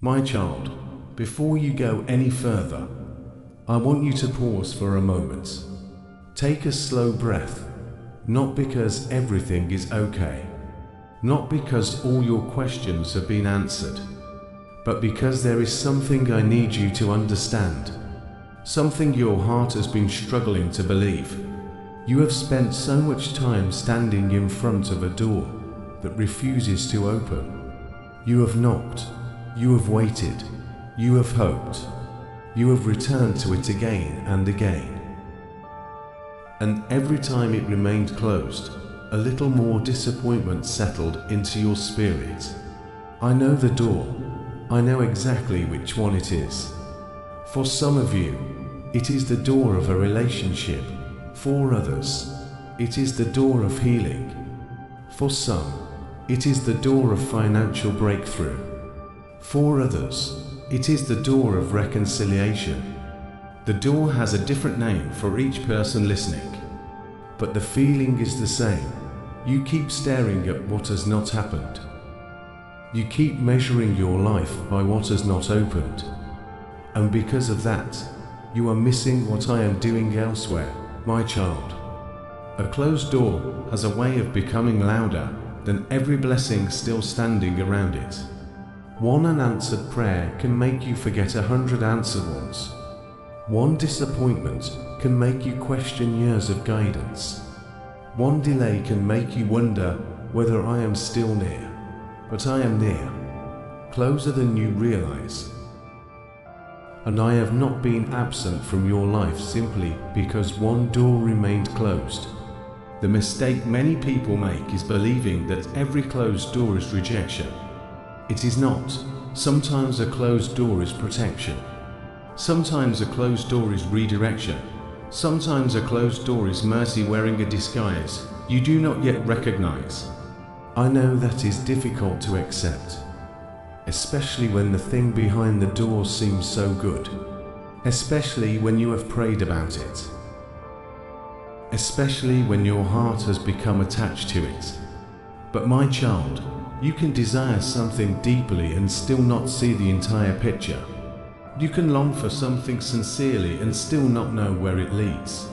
My child, before you go any further, I want you to pause for a moment. Take a slow breath, not because everything is okay, not because all your questions have been answered, but because there is something I need you to understand, something your heart has been struggling to believe. You have spent so much time standing in front of a door that refuses to open. You have knocked, you have waited, you have hoped, you have returned to it again and again. And every time it remained closed, a little more disappointment settled into your spirit. I know the door. I know exactly which one it is. For some of you, it is the door of a relationship. For others, it is the door of healing. For some, it is the door of financial breakthrough. For others, it is the door of reconciliation. The door has a different name for each person listening, but the feeling is the same. You keep staring at what has not happened. You keep measuring your life by what has not opened. And because of that, you are missing what I am doing elsewhere, my child. A closed door has a way of becoming louder than every blessing still standing around it. One unanswered prayer can make you forget 100 answered ones. One disappointment can make you question years of guidance. One delay can make you wonder whether I am still near. But I am near, closer than you realize. And I have not been absent from your life simply because one door remained closed. The mistake many people make is believing that every closed door is rejection. It is not. Sometimes a closed door is protection. Sometimes a closed door is redirection. Sometimes a closed door is mercy wearing a disguise you do not yet recognize. I know that is difficult to accept, especially when the thing behind the door seems so good, especially when you have prayed about it, especially when your heart has become attached to it. But my child, you can desire something deeply and still not see the entire picture. You can long for something sincerely and still not know where it leads.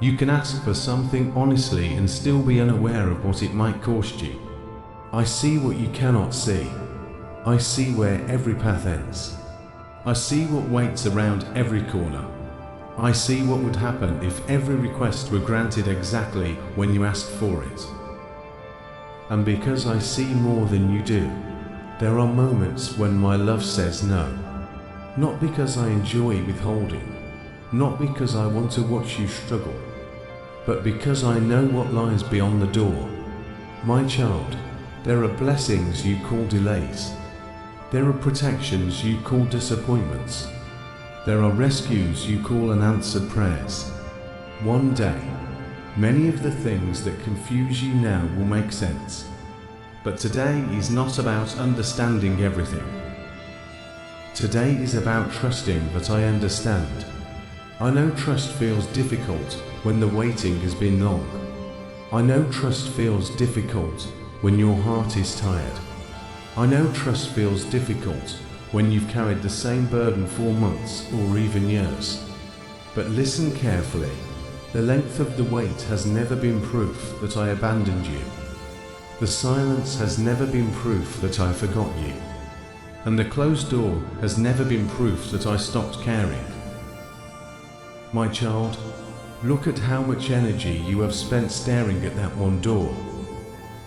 You can ask for something honestly and still be unaware of what it might cost you. I see what you cannot see. I see where every path ends. I see what waits around every corner. I see what would happen if every request were granted exactly when you asked for it. And because I see more than you do, there are moments when my love says no. Not because I enjoy withholding, not because I want to watch you struggle, but because I know what lies beyond the door. My child, there are blessings you call delays. There are protections you call disappointments. There are rescues you call unanswered prayers. One day, many of the things that confuse you now will make sense. But today is not about understanding everything. Today is about trusting that I understand. I know trust feels difficult when the waiting has been long. I know trust feels difficult when your heart is tired. I know trust feels difficult when you've carried the same burden for months or even years. But listen carefully. The length of the wait has never been proof that I abandoned you. The silence has never been proof that I forgot you. And the closed door has never been proof that I stopped caring. My child, look at how much energy you have spent staring at that one door.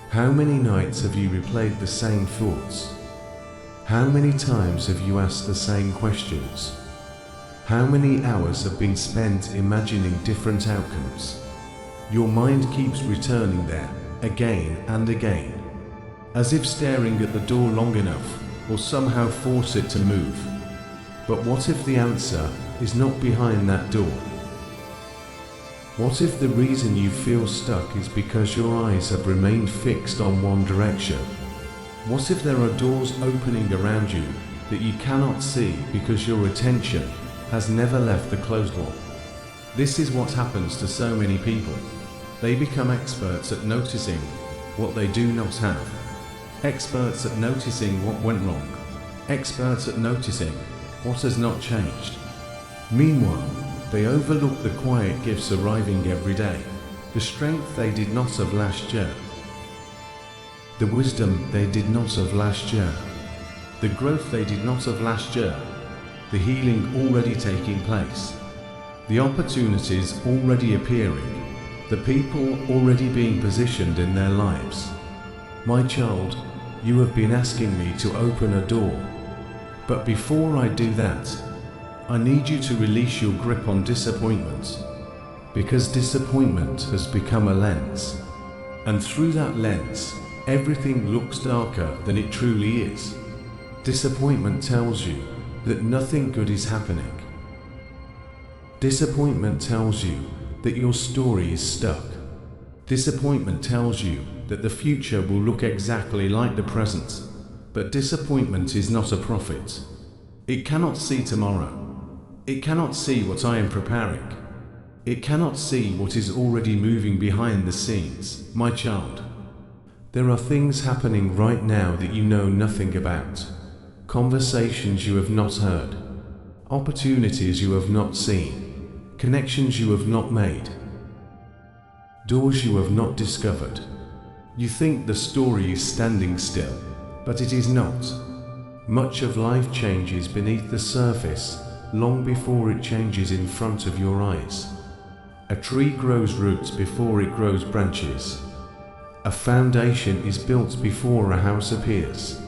How many nights have you replayed the same thoughts? How many times have you asked the same questions? How many hours have been spent imagining different outcomes? Your mind keeps returning there again and again, as if staring at the door long enough will somehow force it to move. But what if the answer is not behind that door? What if the reason you feel stuck is because your eyes have remained fixed on one direction? What if there are doors opening around you that you cannot see because your attention has never left the closed one? This is what happens to so many people. They become experts at noticing what they do not have, experts at noticing what went wrong, experts at noticing what has not changed. Meanwhile, they overlook the quiet gifts arriving every day, the strength they did not have last year, the wisdom they did not have last year, the growth they did not have last year, the healing already taking place, the opportunities already appearing, the people already being positioned in their lives. My child, you have been asking me to open a door. But before I do that, I need you to release your grip on disappointment, because disappointment has become a lens. And through that lens, everything looks darker than it truly is. Disappointment tells you that nothing good is happening. Disappointment tells you that your story is stuck. Disappointment tells you that the future will look exactly like the present. But disappointment is not a prophet. It cannot see tomorrow. It cannot see what I am preparing. It cannot see what is already moving behind the scenes. My child, there are things happening right now that you know nothing about. Conversations you have not heard. Opportunities you have not seen. Connections you have not made. Doors you have not discovered. You think the story is standing still, but it is not. Much of life changes beneath the surface long before it changes in front of your eyes. A tree grows roots before it grows branches. A foundation is built before a house appears.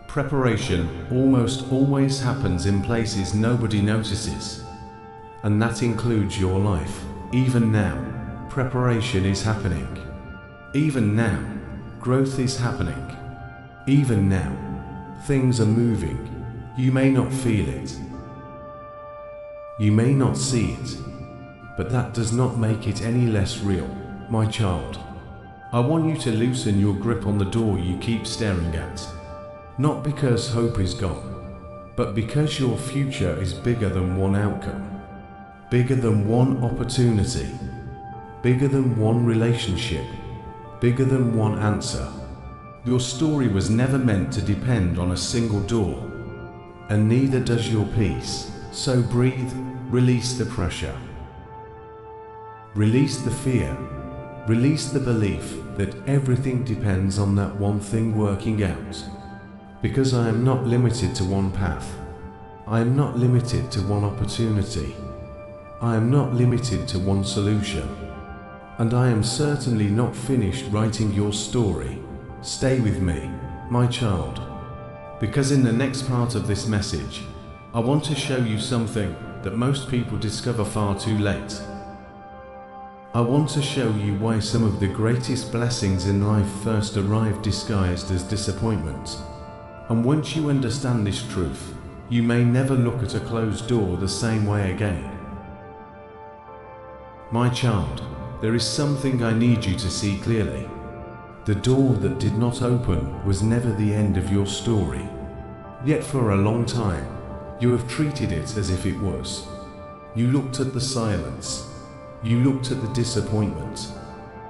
Preparation almost always happens in places nobody notices, and that includes your life. Even now, preparation is happening. Even now, growth is happening. Even now, things are moving. You may not feel it. You may not see it, but that does not make it any less real, my child. I want you to loosen your grip on the door you keep staring at. Not because hope is gone, but because your future is bigger than one outcome, bigger than one opportunity, bigger than one relationship, bigger than one answer. Your story was never meant to depend on a single door, and neither does your peace. So breathe, release the pressure. Release the fear. Release the belief that everything depends on that one thing working out. Because I am not limited to one path. I am not limited to one opportunity. I am not limited to one solution. And I am certainly not finished writing your story. Stay with me, my child. Because in the next part of this message, I want to show you something that most people discover far too late. I want to show you why some of the greatest blessings in life first arrive disguised as disappointment. And once you understand this truth, you may never look at a closed door the same way again. My child, there is something I need you to see clearly. The door that did not open was never the end of your story. Yet for a long time, you have treated it as if it was. You looked at the silence. You looked at the disappointment.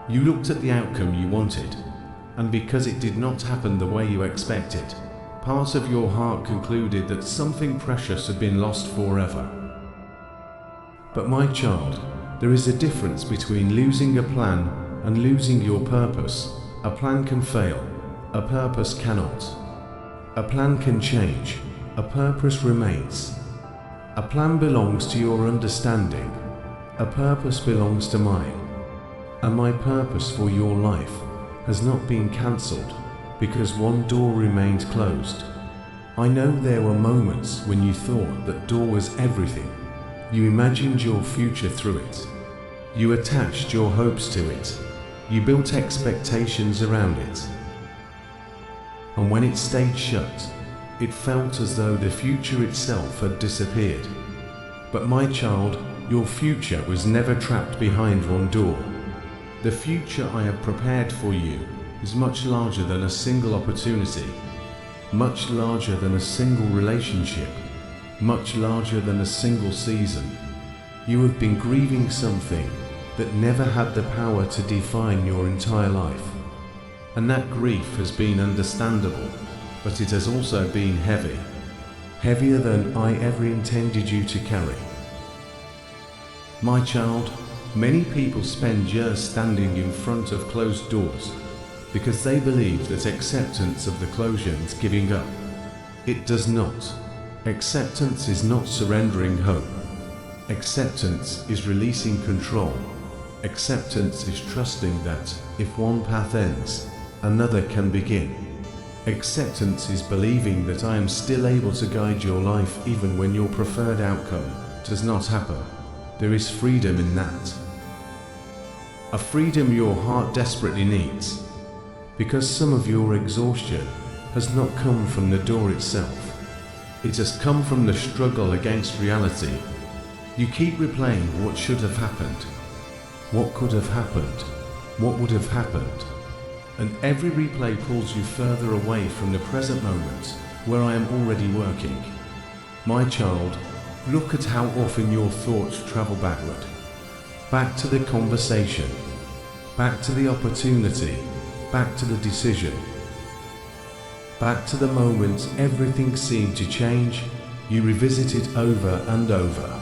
You looked at the outcome you wanted. And because it did not happen the way you expected, part of your heart concluded that something precious had been lost forever. But my child, there is a difference between losing a plan and losing your purpose. A plan can fail, a purpose cannot. A plan can change, a purpose remains. A plan belongs to your understanding, a purpose belongs to mine. And my purpose for your life has not been cancelled because one door remained closed. I know there were moments when you thought that door was everything. You imagined your future through it. You attached your hopes to it. You built expectations around it. And when it stayed shut, it felt as though the future itself had disappeared. But my child, your future was never trapped behind one door. The future I have prepared for you is much larger than a single opportunity, much larger than a single relationship, much larger than a single season. You have been grieving something that never had the power to define your entire life. And that grief has been understandable, but it has also been heavy. heavier than I ever intended you to carry. My child, many people spend years standing in front of closed doors because they believe that acceptance of the closure is giving up. It does not. Acceptance is not surrendering hope. Acceptance is releasing control. Acceptance is trusting that if one path ends, another can begin. Acceptance is believing that I am still able to guide your life even when your preferred outcome does not happen. There is freedom in that. A freedom your heart desperately needs, because some of your exhaustion has not come from the door itself. It has come from the struggle against reality. You keep replaying what should have happened, what could have happened, what would have happened, and every replay pulls you further away from the present moment where I am already working. My child, look at how often your thoughts travel backward, back to the conversation, back to the opportunity, back to the decision, back to the moment everything seemed to change. You revisit it over and over,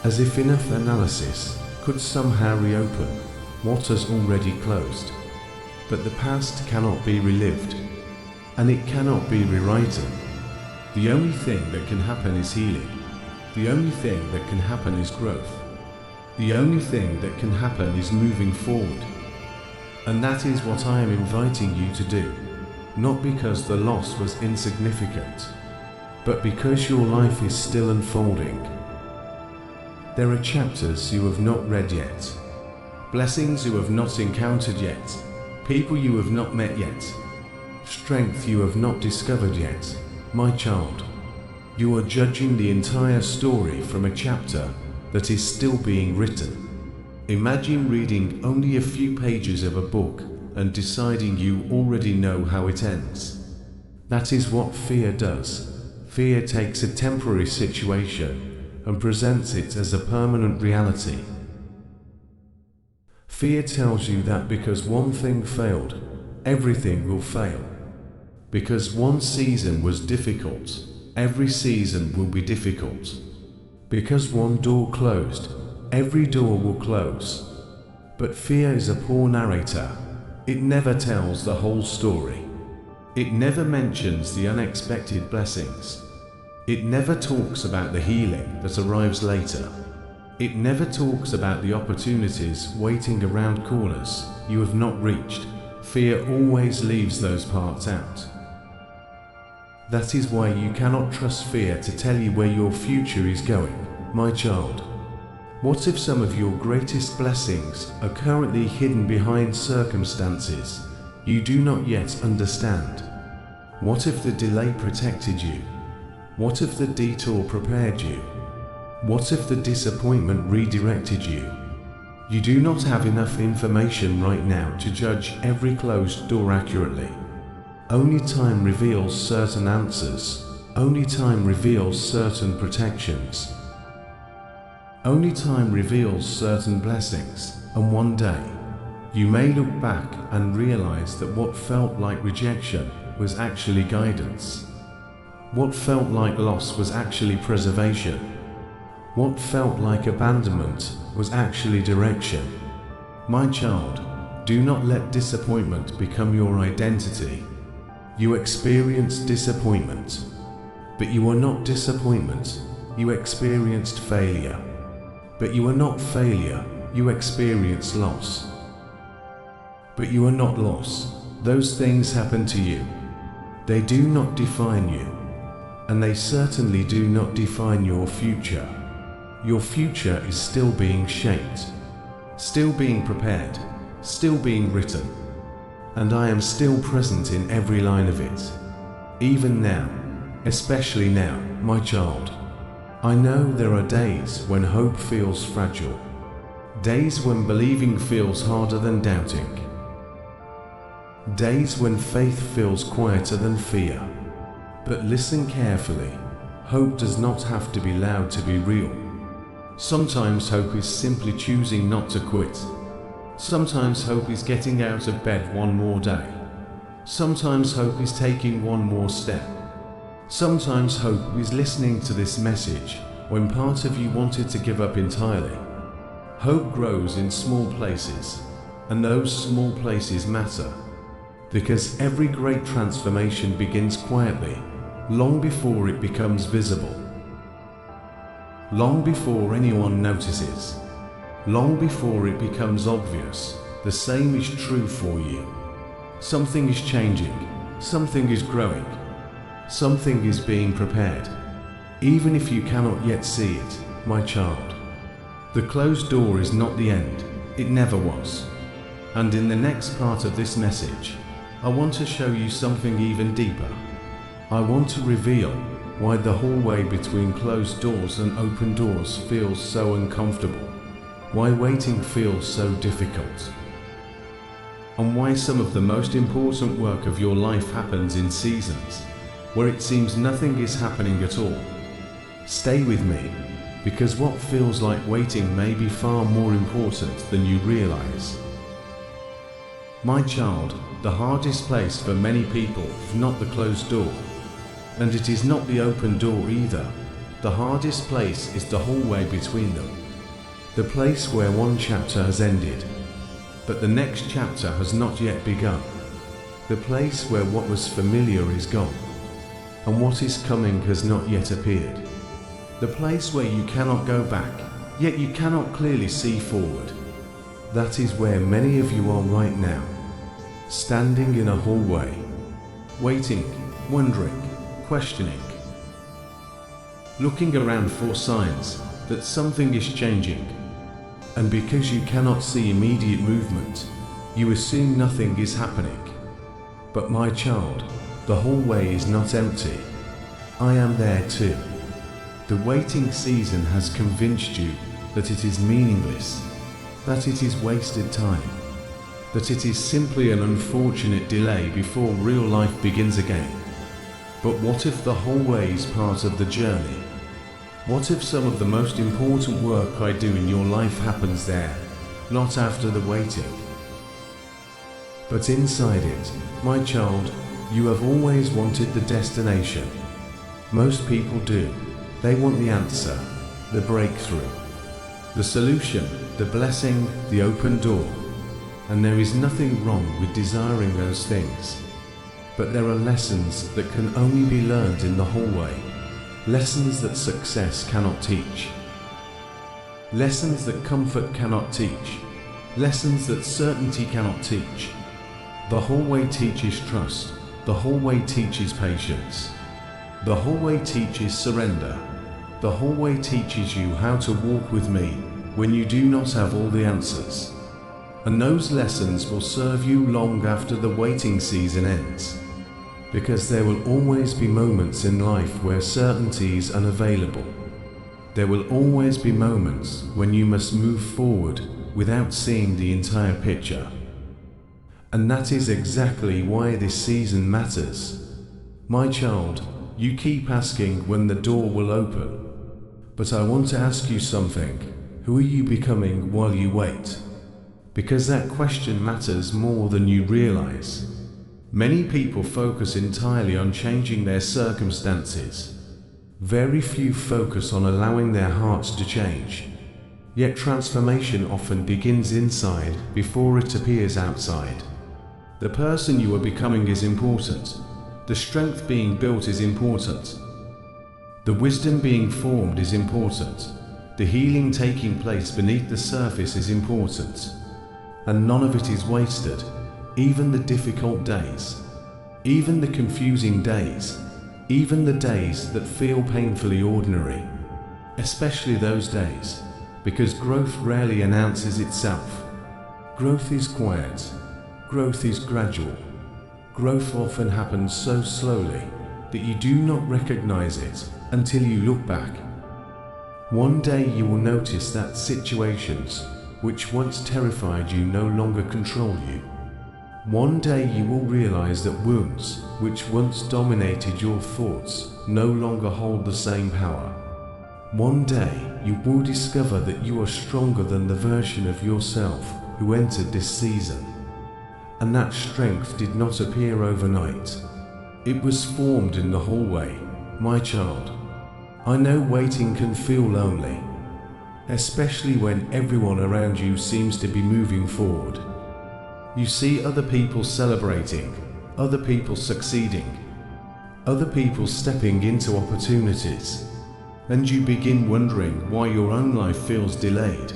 as if enough analysis could somehow reopen what has already closed. But the past cannot be relived, and it cannot be rewritten. The only thing that can happen is healing. The only thing that can happen is growth. The only thing that can happen is moving forward. And that is what I am inviting you to do, not because the loss was insignificant, but because your life is still unfolding. There are chapters you have not read yet, blessings you have not encountered yet, people you have not met yet, strength you have not discovered yet. My child, you are judging the entire story from a chapter that is still being written. Imagine reading only a few pages of a book and deciding you already know how it ends. That is what fear does. Fear takes a temporary situation and presents it as a permanent reality. Fear tells you that because one thing failed, everything will fail. Because one season was difficult, every season will be difficult. Because one door closed, every door will close. But fear is a poor narrator. It never tells the whole story. It never mentions the unexpected blessings. It never talks about the healing that arrives later. It never talks about the opportunities waiting around corners you have not reached. Fear always leaves those parts out. That is why you cannot trust fear to tell you where your future is going, my child. What if some of your greatest blessings are currently hidden behind circumstances you do not yet understand? What if the delay protected you? What if the detour prepared you? What if the disappointment redirected you? You do not have enough information right now to judge every closed door accurately. Only time reveals certain answers. Only time reveals certain protections. Only time reveals certain blessings, and one day, you may look back and realize that what felt like rejection was actually guidance. What felt like loss was actually preservation. What felt like abandonment was actually direction. My child, do not let disappointment become your identity. You experienced disappointment, but you are not disappointment. You experienced failure. But you are not failure, you experience loss. But you are not loss. Those things happen to you. They do not define you, and they certainly do not define your future. Your future is still being shaped, still being prepared, still being written, and I am still present in every line of it. Even now, especially now, my child. I know there are days when hope feels fragile, days when believing feels harder than doubting, days when faith feels quieter than fear. But listen carefully, hope does not have to be loud to be real. Sometimes hope is simply choosing not to quit. Sometimes hope is getting out of bed one more day. Sometimes hope is taking one more step. Sometimes hope is listening to this message when part of you wanted to give up entirely. Hope grows in small places, and those small places matter, because every great transformation begins quietly, long before it becomes visible. Long before anyone notices, long before it becomes obvious, the same is true for you. Something is changing, something is growing, something is being prepared, even if you cannot yet see it, my child. The closed door is not the end, it never was. And in the next part of this message, I want to show you something even deeper. I want to reveal why the hallway between closed doors and open doors feels so uncomfortable, why waiting feels so difficult, and why some of the most important work of your life happens in seasons where it seems nothing is happening at all. Stay with me, because what feels like waiting may be far more important than you realize. My child, the hardest place for many people is not the closed door, and it is not the open door either. The hardest place is the hallway between them, the place where one chapter has ended, but the next chapter has not yet begun, the place where what was familiar is gone, and what is coming has not yet appeared, the place where you cannot go back, yet you cannot clearly see forward. That is where many of you are right now, standing in a hallway, waiting, wondering, questioning, looking around for signs that something is changing, and because you cannot see immediate movement, you assume nothing is happening. But my child, the hallway is not empty. I am there too. The waiting season has convinced you that it is meaningless, that it is wasted time, that it is simply an unfortunate delay before real life begins again. But what if the hallway is part of the journey? What if some of the most important work I do in your life happens there, not after the waiting? But inside it, my child, you have always wanted the destination. Most people do. They want the answer, the breakthrough, the solution, the blessing, the open door. And there is nothing wrong with desiring those things. But there are lessons that can only be learned in the hallway, lessons that success cannot teach, lessons that comfort cannot teach, lessons that certainty cannot teach. The hallway teaches trust, the hallway teaches patience, the hallway teaches surrender, the hallway teaches you how to walk with me when you do not have all the answers. And those lessons will serve you long after the waiting season ends. Because there will always be moments in life where certainty is unavailable. There will always be moments when you must move forward without seeing the entire picture. And that is exactly why this season matters. My child, you keep asking when the door will open. But I want to ask you something. Who are you becoming while you wait? Because that question matters more than you realize. Many people focus entirely on changing their circumstances. Very few focus on allowing their hearts to change. Yet transformation often begins inside before it appears outside. The person you are becoming is important. The strength being built is important. The wisdom being formed is important. The healing taking place beneath the surface is important. And none of it is wasted. Even the difficult days, even the confusing days, even the days that feel painfully ordinary, especially those days, because growth rarely announces itself. Growth is quiet, growth is gradual, growth often happens so slowly that you do not recognize it until you look back. One day you will notice that situations which once terrified you no longer control you. One day you will realize that wounds which once dominated your thoughts no longer hold the same power. One day you will discover that you are stronger than the version of yourself who entered this season. And that strength did not appear overnight. It was formed in the hallway, My child, I know waiting can feel lonely, especially when everyone around you seems to be moving forward. You see other people celebrating, other people succeeding, other people stepping into opportunities, and you begin wondering why your own life feels delayed.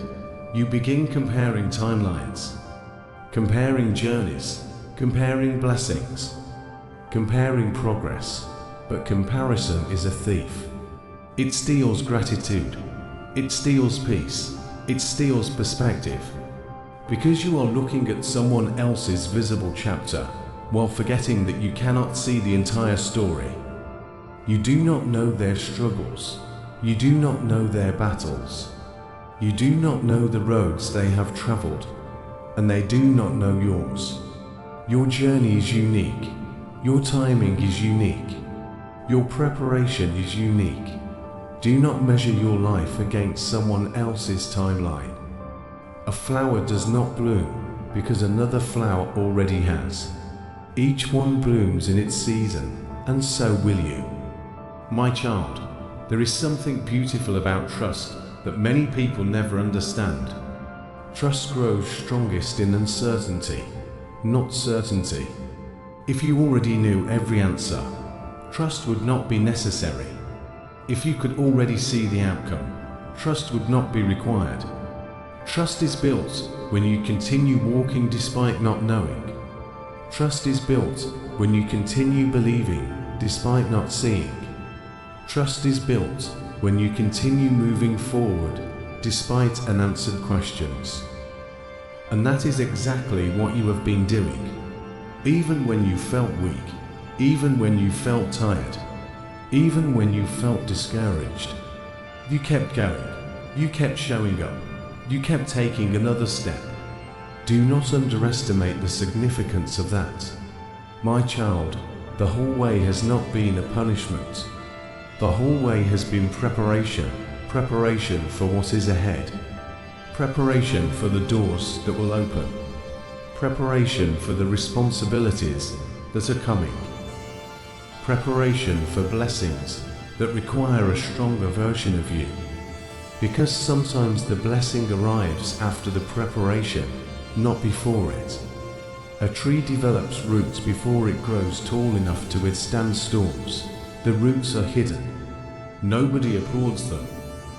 You begin comparing timelines, comparing journeys, comparing blessings, comparing progress. But comparison is a thief. It steals gratitude. It steals peace. It steals perspective. Because you are looking at someone else's visible chapter, while forgetting that you cannot see the entire story. You do not know their struggles. You do not know their battles. You do not know the roads they have traveled, and they do not know yours. Your journey is unique. Your timing is unique. Your preparation is unique. Do not measure your life against someone else's timeline. A flower does not bloom because another flower already has. Each one blooms in its season, and so will you. My child, there is something beautiful about trust that many people never understand. Trust grows strongest in uncertainty, not certainty. If you already knew every answer, trust would not be necessary. If you could already see the outcome, trust would not be required. Trust is built when you continue walking despite not knowing. Trust is built when you continue believing despite not seeing. Trust is built when you continue moving forward despite unanswered questions. And that is exactly what you have been doing. Even when you felt weak, even when you felt tired, even when you felt discouraged, you kept going, you kept showing up, you kept taking another step. Do not underestimate the significance of that. My child, the whole way has not been a punishment. The whole way has been preparation, preparation for what is ahead, preparation for the doors that will open, preparation for the responsibilities that are coming, preparation for blessings that require a stronger version of you. Because sometimes the blessing arrives after the preparation, not before it. A tree develops roots before it grows tall enough to withstand storms. The roots are hidden. Nobody applauds them.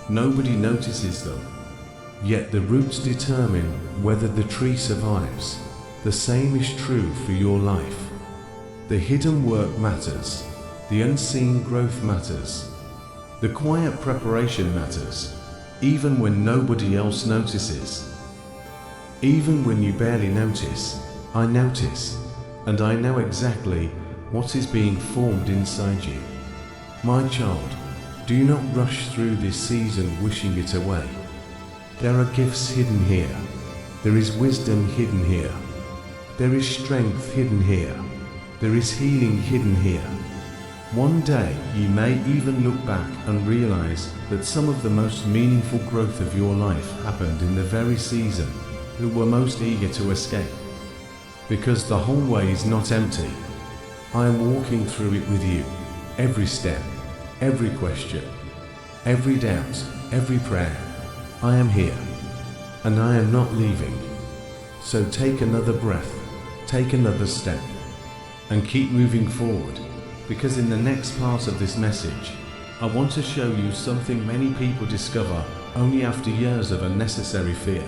Nobody notices them. Yet the roots determine whether the tree survives. The same is true for your life. The hidden work matters. The unseen growth matters. The quiet preparation matters, even when nobody else notices. Even when you barely notice, I notice, and I know exactly what is being formed inside you. My child, do not rush through this season wishing it away. There are gifts hidden here. There is wisdom hidden here. There is strength hidden here. There is healing hidden here. One day you may even look back and realize that some of the most meaningful growth of your life happened in the very season you were most eager to escape. Because the whole way is not empty. I am walking through it with you. Every step, every question, every doubt, every prayer. I am here, and I am not leaving. So take another breath, take another step, and keep moving forward, because in the next part of this message, I want to show you something many people discover only after years of unnecessary fear.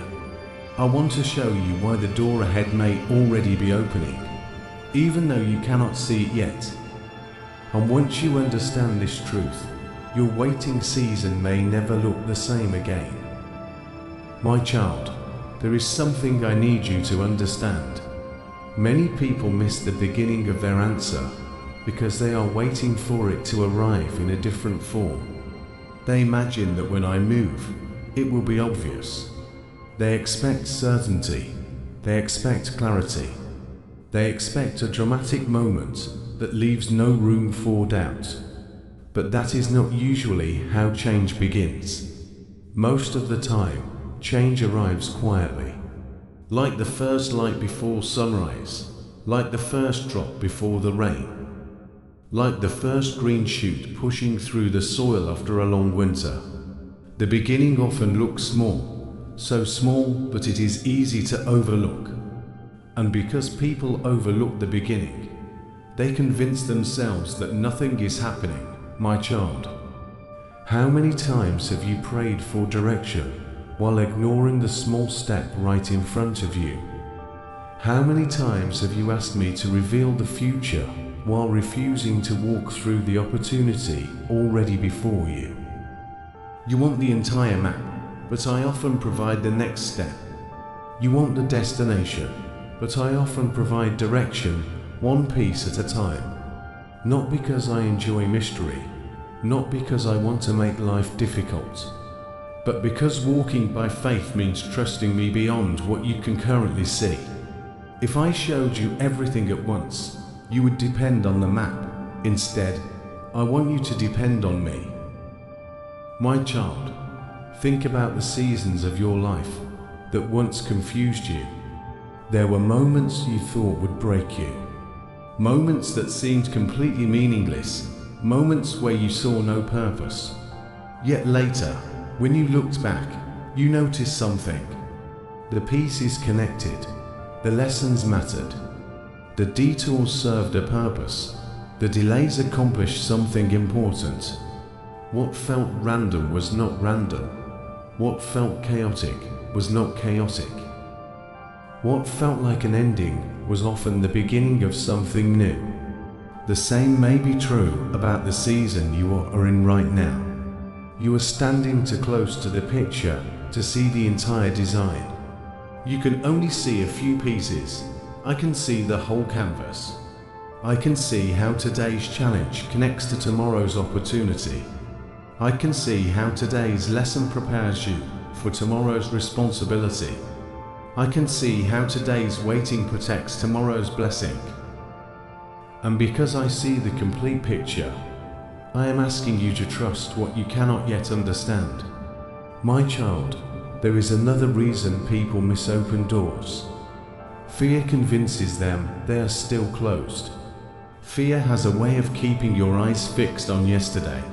I want to show you why the door ahead may already be opening, even though you cannot see it yet. And once you understand this truth, your waiting season may never look the same again. My child, there is something I need you to understand. Many people miss the beginning of their answer because they are waiting for it to arrive in a different form. They imagine that when I move, it will be obvious. They expect certainty. They expect clarity. They expect a dramatic moment that leaves no room for doubt. But that is not usually how change begins. Most of the time, change arrives quietly. Like the first light before sunrise, like the first drop before the rain. like the first green shoot pushing through the soil after a long winter. The beginning often looks small, so small that it is easy to overlook. And because people overlook the beginning, they convince themselves that nothing is happening, my child. How many times have you prayed for direction while ignoring the small step right in front of you? How many times have you asked me to reveal the future while refusing to walk through the opportunity already before you? You want the entire map, but I often provide the next step. You want the destination, but I often provide direction, one piece at a time. Not because I enjoy mystery, not because I want to make life difficult, but because walking by faith means trusting me beyond what you can currently see. If I showed you everything at once, you would depend on the map. Instead, I want you to depend on me. My child, think about the seasons of your life that once confused you. There were moments you thought would break you, moments that seemed completely meaningless, moments where you saw no purpose. Yet later, when you looked back, you noticed something. The pieces connected, the lessons mattered, the detours served a purpose, the delays accomplished something important. What felt random was not random. What felt chaotic was not chaotic. What felt like an ending was often the beginning of something new. The same may be true about the season you are in right now. You are standing too close to the picture to see the entire design. You can only see a few pieces. I can see the whole canvas. I can see how today's challenge connects to tomorrow's opportunity. I can see how today's lesson prepares you for tomorrow's responsibility. I can see how today's waiting protects tomorrow's blessing. And because I see the complete picture, I am asking you to trust what you cannot yet understand. My child, there is another reason people miss open doors. Fear convinces them they are still closed. Fear has a way of keeping your eyes fixed on yesterday.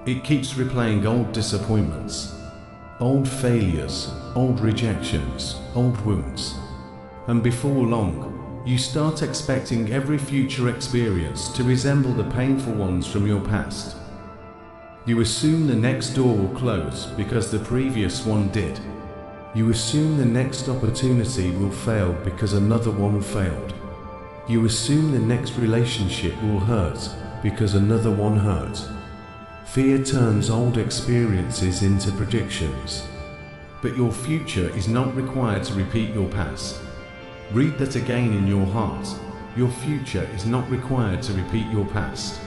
It keeps replaying old disappointments, old failures, old rejections, old wounds. And before long, you start expecting every future experience to resemble the painful ones from your past. You assume the next door will close because the previous one did. You assume the next opportunity will fail because another one failed. You assume the next relationship will hurt because another one hurt. Fear turns old experiences into predictions. But your future is not required to repeat your past. Read that again in your heart. Your future is not required to repeat your past.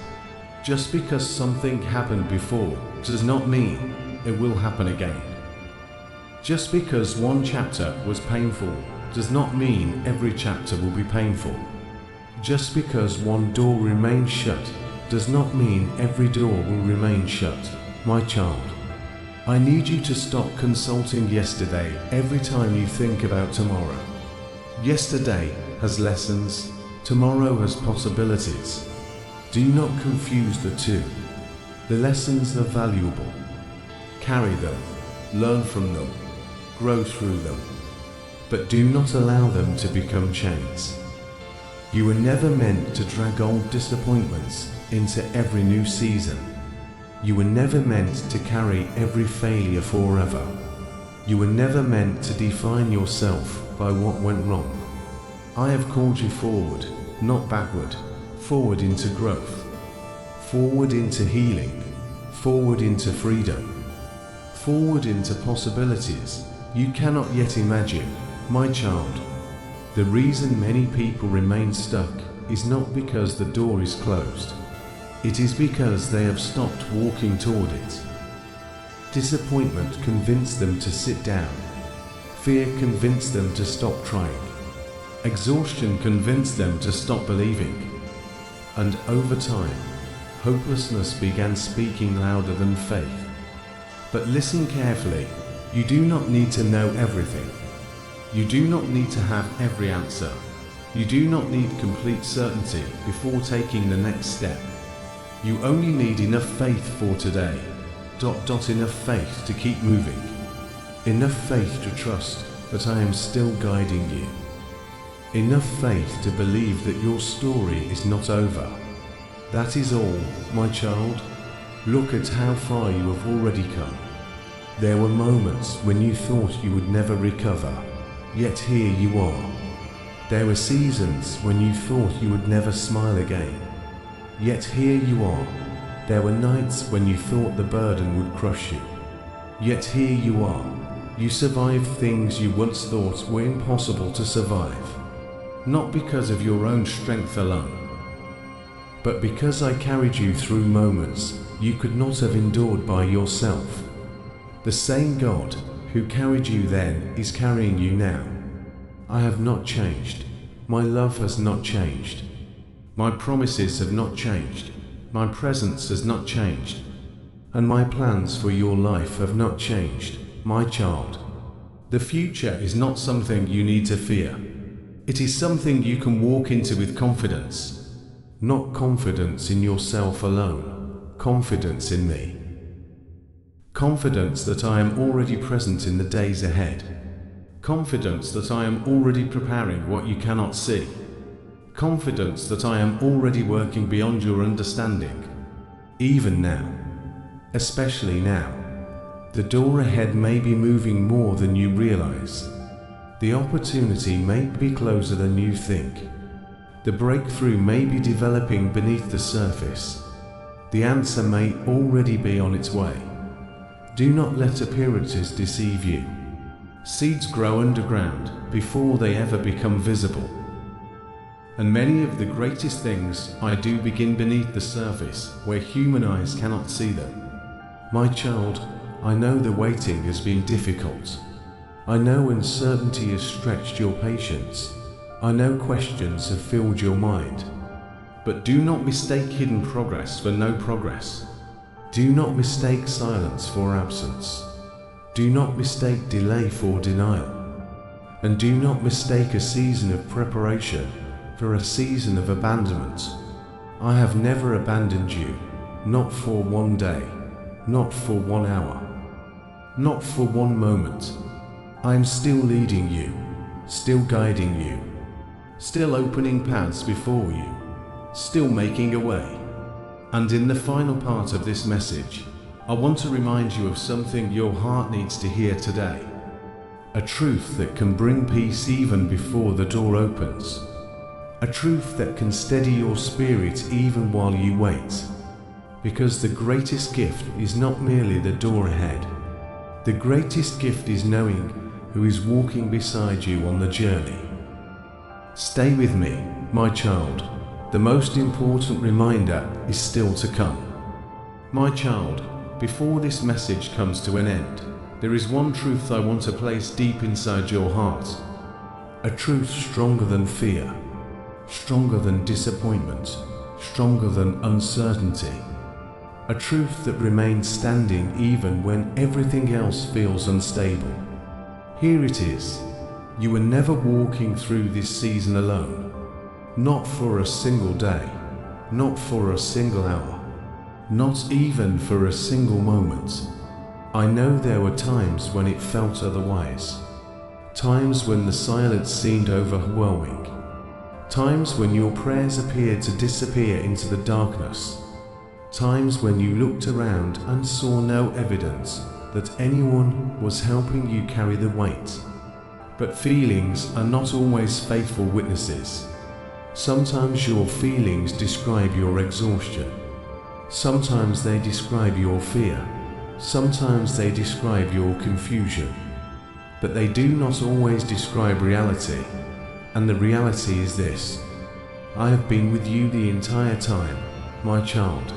Just because something happened before does not mean it will happen again. Just because one chapter was painful does not mean every chapter will be painful. Just because one door remains shut does not mean every door will remain shut. My child, I need you to stop consulting yesterday every time you think about tomorrow. Yesterday has lessons, tomorrow has possibilities. Do not confuse the two. The lessons are valuable. Carry them, learn from them, grow through them. But do not allow them to become chains. You were never meant to drag old disappointments into every new season. You were never meant to carry every failure forever. You were never meant to define yourself by what went wrong. I have called you forward, not backward, forward into growth, forward into healing, forward into freedom, forward into possibilities you cannot yet imagine. My child, the reason many people remain stuck is not because the door is closed. It is because they have stopped walking toward it. Disappointment convinced them to sit down. Fear convinced them to stop trying. Exhaustion convinced them to stop believing. And over time, hopelessness began speaking louder than faith. But listen carefully. You do not need to know everything. You do not need to have every answer. You do not need complete certainty before taking the next step. You only need enough faith for today. Enough faith to keep moving. Enough faith to trust that I am still guiding you. Enough faith to believe that your story is not over. That is all, my child. Look at how far you have already come. There were moments when you thought you would never recover, yet here you are. There were seasons when you thought you would never smile again, yet here you are. There were nights when you thought the burden would crush you, yet here you are. You survived things you once thought were impossible to survive, not because of your own strength alone, but because I carried you through moments you could not have endured by yourself. The same God who carried you then is carrying you now. I have not changed. My love has not changed. My promises have not changed. My presence has not changed. And my plans for your life have not changed, my child. The future is not something you need to fear. It is something you can walk into with confidence. Not confidence in yourself alone, confidence in me. Confidence that I am already present in the days ahead. Confidence that I am already preparing what you cannot see. Confidence that I am already working beyond your understanding. Even now, especially now, the door ahead may be moving more than you realize. The opportunity may be closer than you think. The breakthrough may be developing beneath the surface. The answer may already be on its way. Do not let appearances deceive you. Seeds grow underground before they ever become visible. And many of the greatest things I do begin beneath the surface, where human eyes cannot see them. My child, I know the waiting has been difficult. I know uncertainty has stretched your patience. I know questions have filled your mind. But do not mistake hidden progress for no progress. Do not mistake silence for absence. Do not mistake delay for denial. And do not mistake a season of preparation for a season of abandonment. I have never abandoned you, not for one day, not for 1 hour, not for one moment. I am still leading you, still guiding you, still opening paths before you, still making a way. And in the final part of this message, I want to remind you of something your heart needs to hear today. A truth that can bring peace even before the door opens. A truth that can steady your spirit even while you wait. Because the greatest gift is not merely the door ahead. The greatest gift is knowing who is walking beside you on the journey. Stay with me, my child. The most important reminder is still to come. My child, before this message comes to an end, there is one truth I want to place deep inside your heart. A truth stronger than fear, stronger than disappointment, stronger than uncertainty. A truth that remains standing even when everything else feels unstable. Here it is. You are never walking through this season alone. Not for a single day, not for a single hour, not even for a single moment. I know there were times when it felt otherwise. Times when the silence seemed overwhelming. Times when your prayers appeared to disappear into the darkness. Times when you looked around and saw no evidence that anyone was helping you carry the weight. But feelings are not always faithful witnesses. Sometimes your feelings describe your exhaustion. Sometimes they describe your fear. Sometimes they describe your confusion. But they do not always describe reality. And the reality is this: I have been with you the entire time, my child.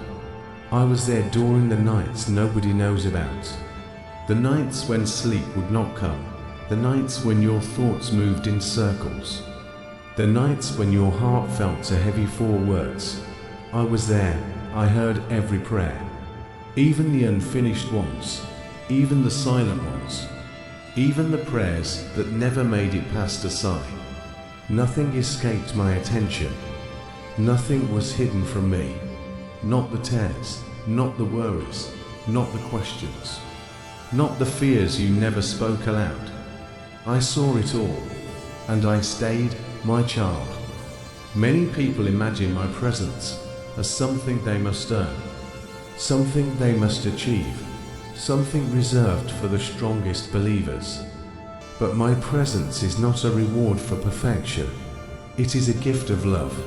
I was there during the nights nobody knows about. The nights when sleep would not come. The nights when your thoughts moved in circles. The nights when your heart felt too heavy for words. I was there. I heard every prayer. Even the unfinished ones. Even the silent ones. Even the prayers that never made it past a sigh. Nothing escaped my attention. Nothing was hidden from me. not the tears, not the worries, not the questions, not the fears you never spoke aloud. I saw it all, and I stayed, my child. Many people imagine my presence as something they must earn, something they must achieve, something reserved for the strongest believers. But my presence is not a reward for perfection. It is a gift of love.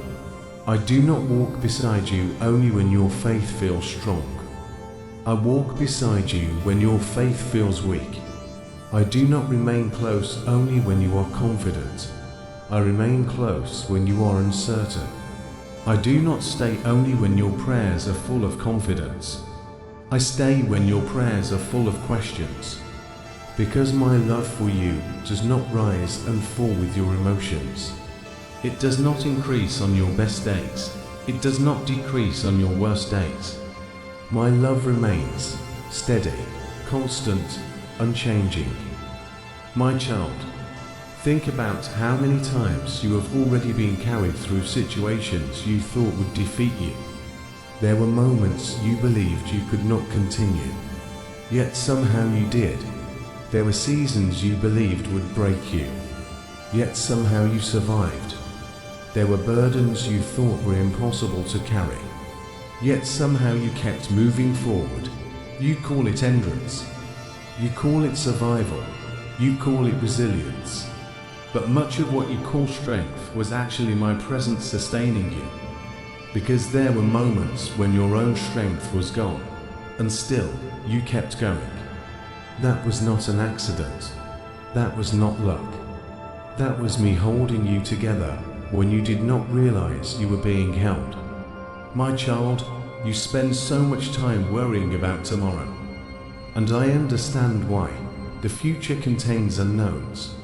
I do not walk beside you only when your faith feels strong. I walk beside you when your faith feels weak. I do not remain close only when you are confident. I remain close when you are uncertain. I do not stay only when your prayers are full of confidence. I stay when your prayers are full of questions. Because my love for you does not rise and fall with your emotions. It does not increase on your best days. It does not decrease on your worst days. My love remains steady, constant, unchanging. My child, think about how many times you have already been carried through situations you thought would defeat you. There were moments you believed you could not continue, yet somehow you did. There were seasons you believed would break you, yet somehow you survived. There were burdens you thought were impossible to carry, yet somehow you kept moving forward. You call it endurance, you call it survival, you call it resilience. But much of what you call strength was actually my presence sustaining you, because there were moments when your own strength was gone, and still you kept going. That was not an accident. That was not luck. That was me holding you together when you did not realize you were being held. My child, you spend so much time worrying about tomorrow, and I understand why. The future contains unknowns.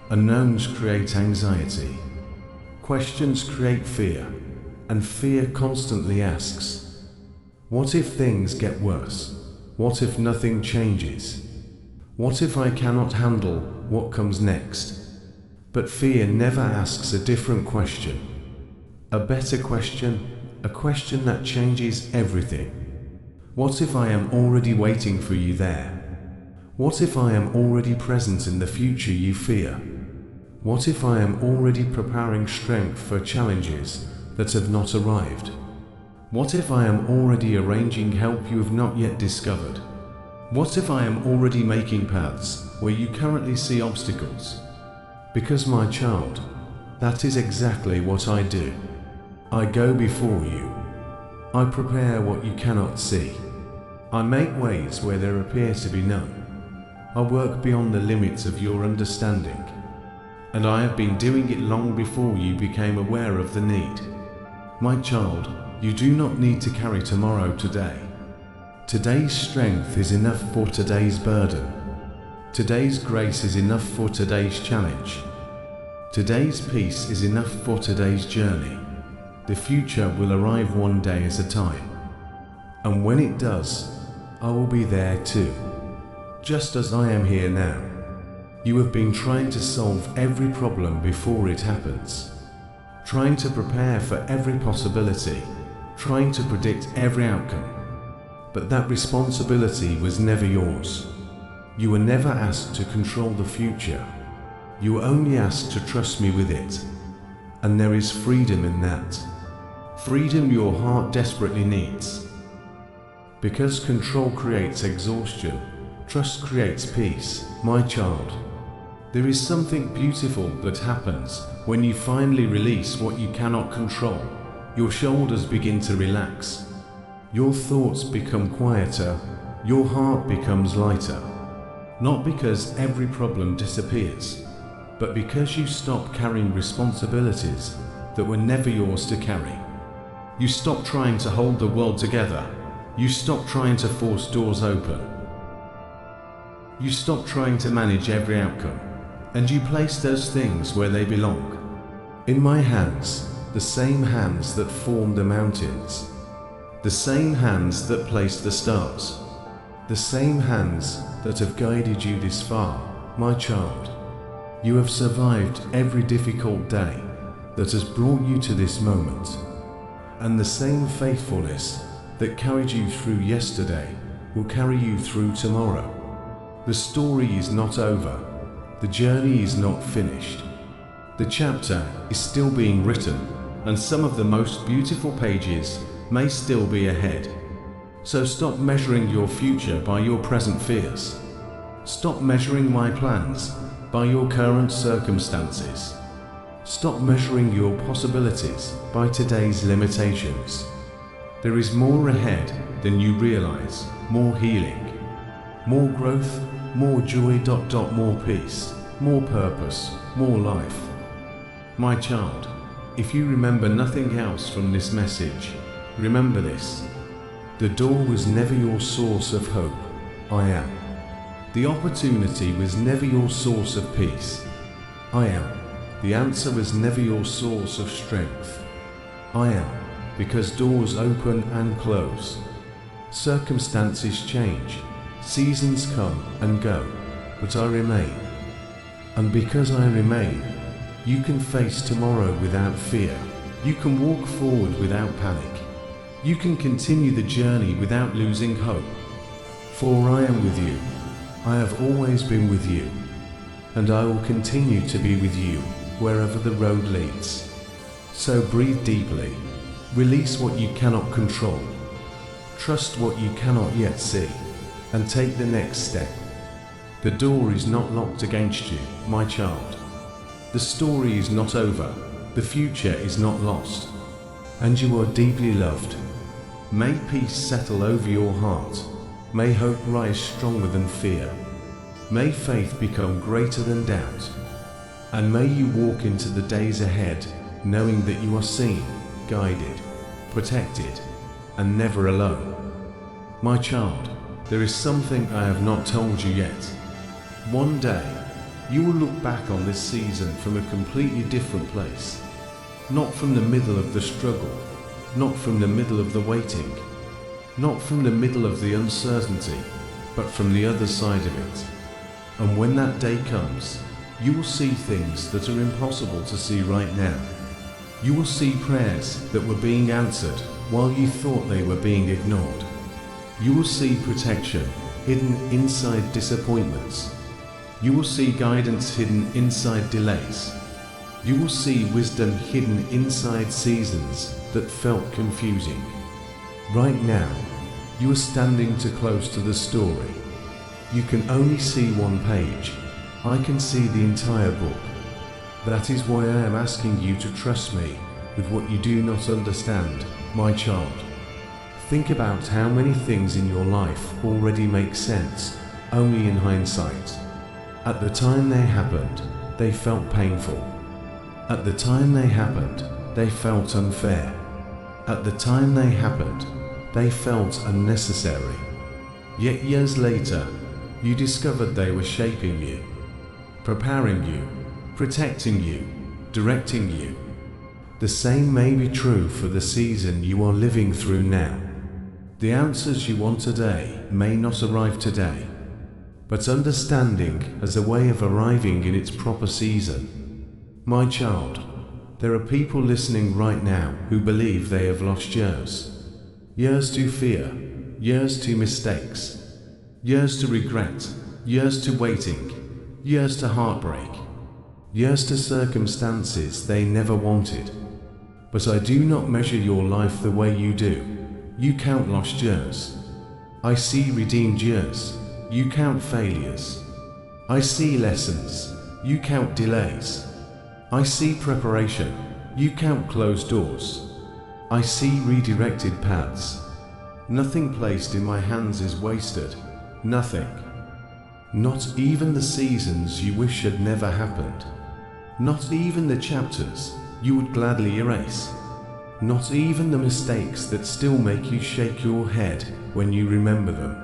Unknowns create anxiety. Questions create fear, and fear constantly asks, what if things get worse? What if nothing changes? What if I cannot handle what comes next? But fear never asks a different question, a better question, a question that changes everything. What if I am already waiting for you there? What if I am already present in the future you fear? What if I am already preparing strength for challenges that have not arrived? What if I am already arranging help you have not yet discovered? What if I am already making paths where you currently see obstacles? Because my child, that is exactly what I do. I go before you. I prepare what you cannot see. I make ways where there appear to be none. I work beyond the limits of your understanding. And I have been doing it long before you became aware of the need. My child, you do not need to carry tomorrow today. Today's strength is enough for today's burden. Today's grace is enough for today's challenge. Today's peace is enough for today's journey. The future will arrive one day at a time. And when it does, I will be there too. Just as I am here now. You have been trying to solve every problem before it happens. Trying to prepare for every possibility. Trying to predict every outcome. But that responsibility was never yours. You were never asked to control the future. You were only asked to trust me with it. And there is freedom in that. Freedom your heart desperately needs. Because control creates exhaustion, trust creates peace, my child. There is something beautiful that happens when you finally release what you cannot control. Your shoulders begin to relax. Your thoughts become quieter, your heart becomes lighter. Not because every problem disappears, but because you stop carrying responsibilities that were never yours to carry. You stop trying to hold the world together. You stop trying to force doors open. You stop trying to manage every outcome, and you place those things where they belong. In my hands, the same hands that formed the mountains. The same hands that placed the stars. The same hands that have guided you this far, my child. You have survived every difficult day that has brought you to this moment. and the same faithfulness that carried you through yesterday will carry you through tomorrow. The story is not over. The journey is not finished. The chapter is still being written, and some of the most beautiful pages may still be ahead. So stop measuring your future by your present fears. Stop measuring my plans by your current circumstances. Stop measuring your possibilities by today's limitations. There is more ahead than you realize, more healing, more growth, more joy, more peace, more purpose, more life. My child, if you remember nothing else from this message, remember this. The door was never your source of hope. I am. The opportunity was never your source of peace. I am. The answer was never your source of strength. I am, because doors open and close. Circumstances change, seasons come and go, but I remain. And because I remain, you can face tomorrow without fear. You can walk forward without panic. You can continue the journey without losing hope. For I am with you. I have always been with you. And I will continue to be with you wherever the road leads. So breathe deeply. Release what you cannot control. Trust what you cannot yet see. And take the next step. The door is not locked against you, my child. The story is not over. The future is not lost. And you are deeply loved. May peace settle over your heart. May hope rise stronger than fear. May faith become greater than doubt. And may you walk into the days ahead knowing that you are seen, guided, protected, and never alone. My child, there is something I have not told you yet. One day, you will look back on this season from a completely different place. Not from the middle of the struggle, not from the middle of the waiting, not from the middle of the uncertainty, but from the other side of it. And when that day comes, you will see things that are impossible to see right now. You will see prayers that were being answered while you thought they were being ignored. You will see protection hidden inside disappointments. You will see guidance hidden inside delays. You will see wisdom hidden inside seasons that felt confusing. Right now, you are standing too close to the story. You can only see one page. I can see the entire book. That is why I am asking you to trust me with what you do not understand, my child. Think about how many things in your life already make sense, only in hindsight. At the time they happened, they felt painful. At the time they happened, they felt unfair. At the time they happened, they felt unnecessary. Yet years later, you discovered they were shaping you, preparing you, protecting you, directing you. The same may be true for the season you are living through now. The answers you want today may not arrive today, but understanding has a way of arriving in its proper season. My child, there are people listening right now who believe they have lost years. Years to fear, years to mistakes, years to regret, years to waiting, years to heartbreak, years to circumstances they never wanted. But I do not measure your life the way you do. You count lost years. I see redeemed years. You count failures. I see lessons. You count delays. I see preparation. You count closed doors. I see redirected paths. Nothing placed in my hands is wasted. Nothing. Not even the seasons you wish had never happened. Not even the chapters you would gladly erase. Not even the mistakes that still make you shake your head when you remember them.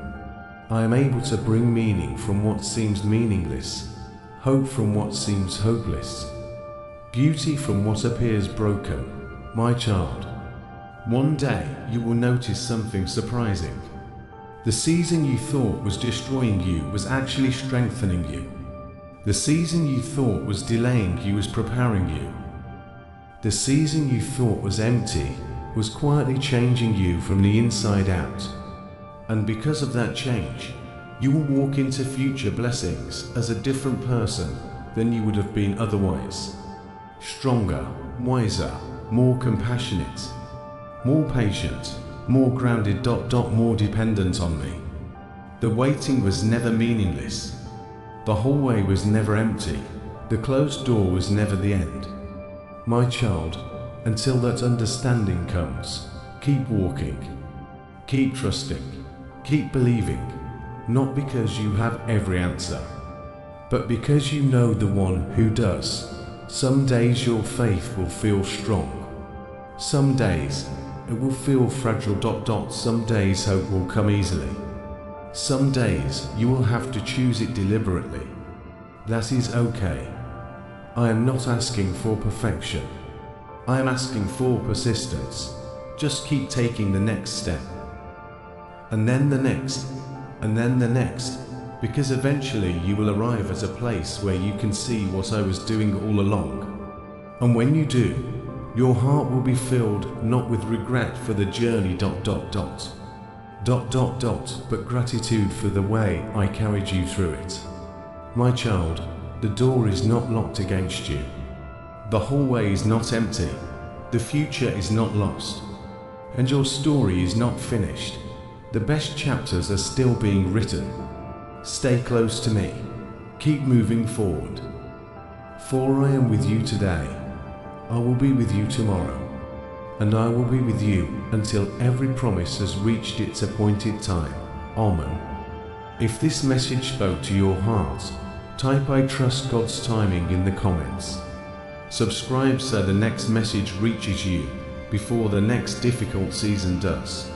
I am able to bring meaning from what seems meaningless, hope from what seems hopeless, beauty from what appears broken. My child, one day you will notice something surprising. The season you thought was destroying you was actually strengthening you. The season you thought was delaying you was preparing you. The season you thought was empty was quietly changing you from the inside out. And because of that change, you will walk into future blessings as a different person than you would have been otherwise. Stronger, wiser, more compassionate, more patient, more grounded, more dependent on me. The waiting was never meaningless. The hallway was never empty. The closed door was never the end. My child, until that understanding comes, keep walking, keep trusting, keep believing, not because you have every answer, but because you know the one who does. Some days your faith will feel strong. Some days it will feel fragile. Some days hope will come easily. Some days you will have to choose it deliberately. That is okay. I am not asking for perfection. I am asking for persistence. Just keep taking the next step. And then the next, and then the next, because eventually you will arrive at a place where you can see what I was doing all along. And when you do, your heart will be filled not with regret for the journey but gratitude for the way I carried you through it. My child, the door is not locked against you. The hallway is not empty. The future is not lost. And your story is not finished. The best chapters are still being written. Stay close to me. Keep moving forward. For I am with you today. I will be with you tomorrow. And I will be with you until every promise has reached its appointed time. Amen. If this message spoke to your heart, type "I trust God's timing" in the comments. Subscribe so the next message reaches you before the next difficult season does.